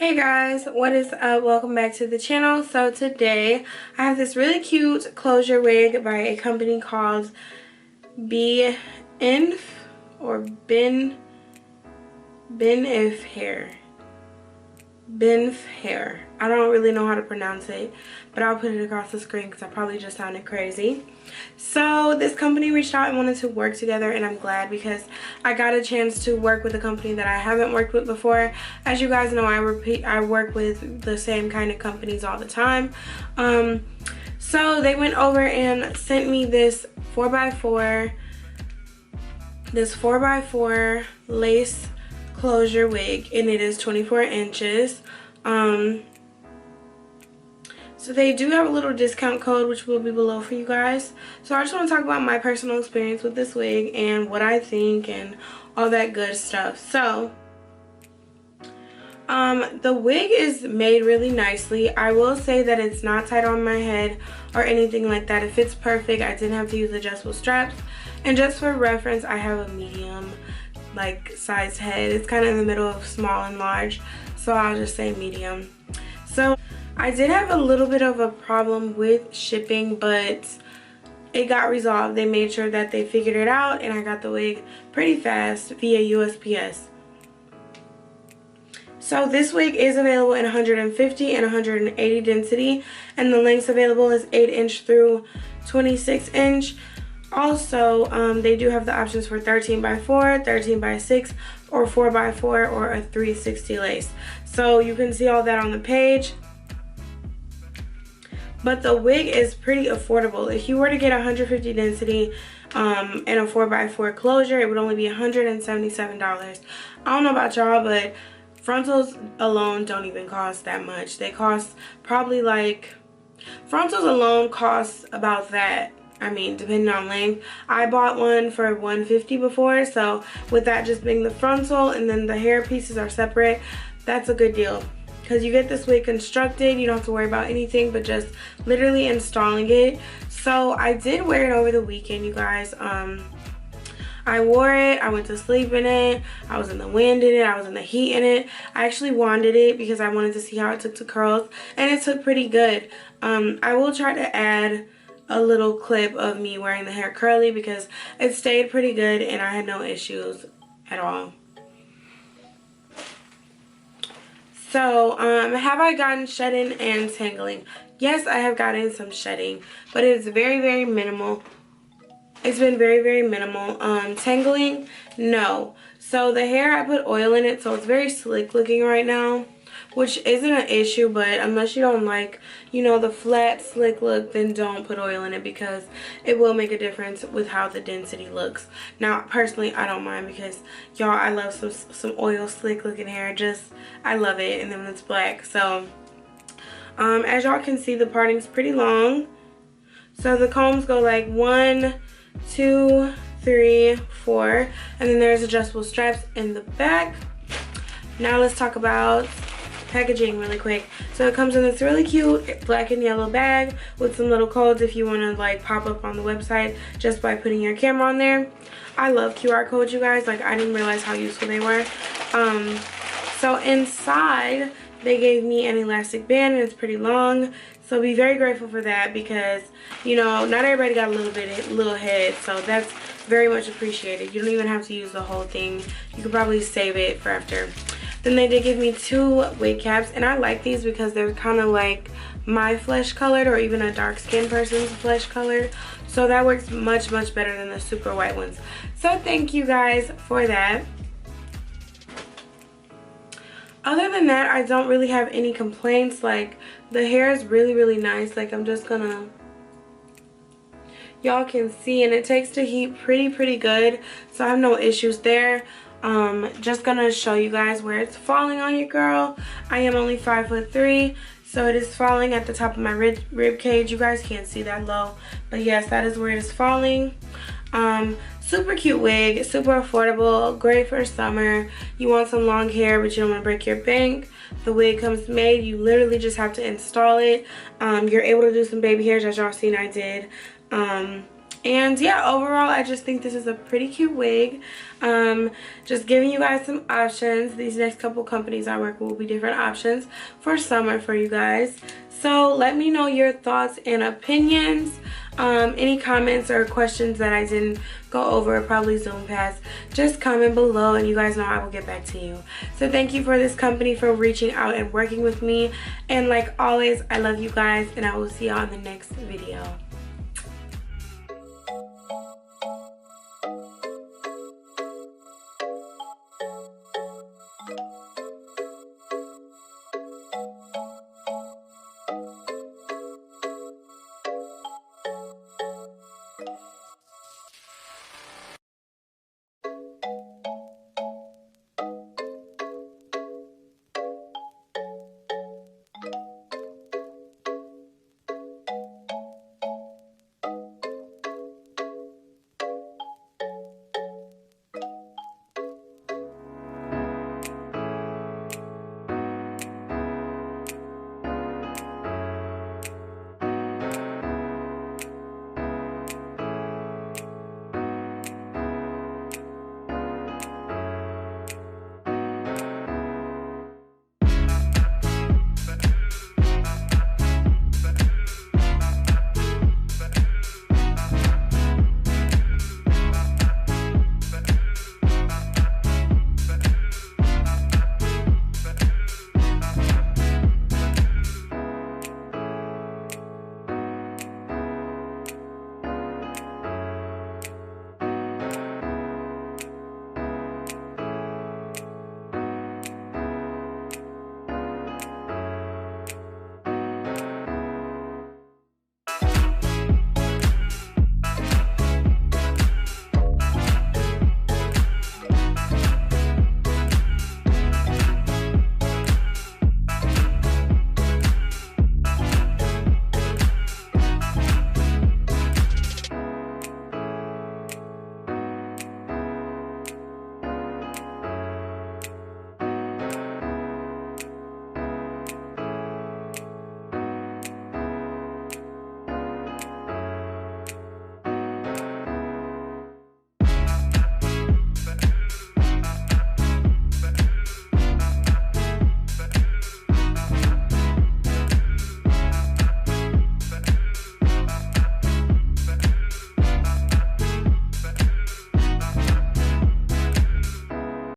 Hey guys, what is up? Welcome back to the channel. So today I have this really cute closure wig by a company called Binf or Binf Hair. Binf Hair. I don't really know how to pronounce it, but I'll put it across the screen because I probably just sounded crazy. So this company reached out and wanted to work together, and I'm glad because I got a chance to work with a company that I haven't worked with before. As you guys know, I work with the same kind of companies all the time. So they went over and sent me this 4x4 lace closure wig, and it is 24 inches. So they do have a little discount code which will be below for you guys. So I just want to talk about my personal experience with this wig and what I think and all that good stuff. So the wig is made really nicely. I will say that it's not tight on my head or anything like that. It fits perfect. I didn't have to use adjustable straps, and just for reference, I have a medium like size head. It's kind of in the middle of small and large, so I'll just say medium. So I did have a little bit of a problem with shipping, but it got resolved. They made sure that they figured it out, and I got the wig pretty fast via USPS. So this wig is available in 150 and 180 density, and the lengths available is 8-inch through 26-inch. Also, they do have the options for 13x4, 13x6, or 4x4, or a 360 lace. So you can see all that on the page. But the wig is pretty affordable. If you were to get 150 density and a 4x4 closure, it would only be $177. I don't know about y'all, but frontals alone don't even cost that much. They cost probably like, frontals alone cost about that. I mean, depending on length. I bought one for $150 before, so with that just being the frontal and then the hair pieces are separate, that's a good deal. Because you get this wig constructed, you don't have to worry about anything but just literally installing it. So I did wear it over the weekend, you guys. I wore it, I went to sleep in it, I was in the wind in it, I was in the heat in it. I actually wanded it because I wanted to see how it took to curls, and it took pretty good. I will try to add a little clip of me wearing the hair curly because it stayed pretty good and I had no issues at all. So, have I gotten shedding and tangling? Yes, I have gotten some shedding, but it's very, very minimal. It's been very, very minimal. Tangling, no. So the hair, I put oil in it, so it's very slick looking right now, which isn't an issue, but unless you don't like, you know, the flat, slick look, then don't put oil in it because it will make a difference with how the density looks. Now, personally, I don't mind because, y'all, I love some oil, slick looking hair. Just, I love it, and then when it's black. So, as y'all can see, the parting's pretty long. So the combs go like 1, 2, 3, 4, and then there's adjustable straps in the back. Now let's talk about packaging really quick. So it comes in this really cute black and yellow bag with some little codes if you want to like pop up on the website just by putting your camera on there. I love QR codes, you guys. Like, I didn't realize how useful they were. So inside they gave me an elastic band, and it's pretty long. So be very grateful for that because, you know, not everybody got a little head, so that's very much appreciated. You don't even have to use the whole thing. You could probably save it for after. Then they did give me 2 wig caps, and I like these because they're kind of like my flesh colored or even a dark skinned person's flesh colored. So that works much, much better than the super white ones. So thank you guys for that. Other than that, I don't really have any complaints. Like, the hair is really, really nice. Like, I'm just gonna, y'all can see, and it takes to heat pretty good. So I have no issues there. Just gonna show you guys where it's falling on you, girl. I am only 5'3", so it is falling at the top of my rib cage. You guys can't see that low, but yes, that is where it is falling. Super cute wig, super affordable, great for summer. You want some long hair but you don't want to break your bank. The wig comes made. You literally just have to install it. You're able to do some baby hairs, as y'all seen I did. And yeah, overall I just think this is a pretty cute wig. Just giving you guys some options. These next couple companies I work with will be different options for summer for you guys. So let me know your thoughts and opinions. Any comments or questions that I didn't go over, probably zoom past, just comment below and you guys know I will get back to you. So thank you for this company for reaching out and working with me. And like always, I love you guys and I will see y'all in the next video.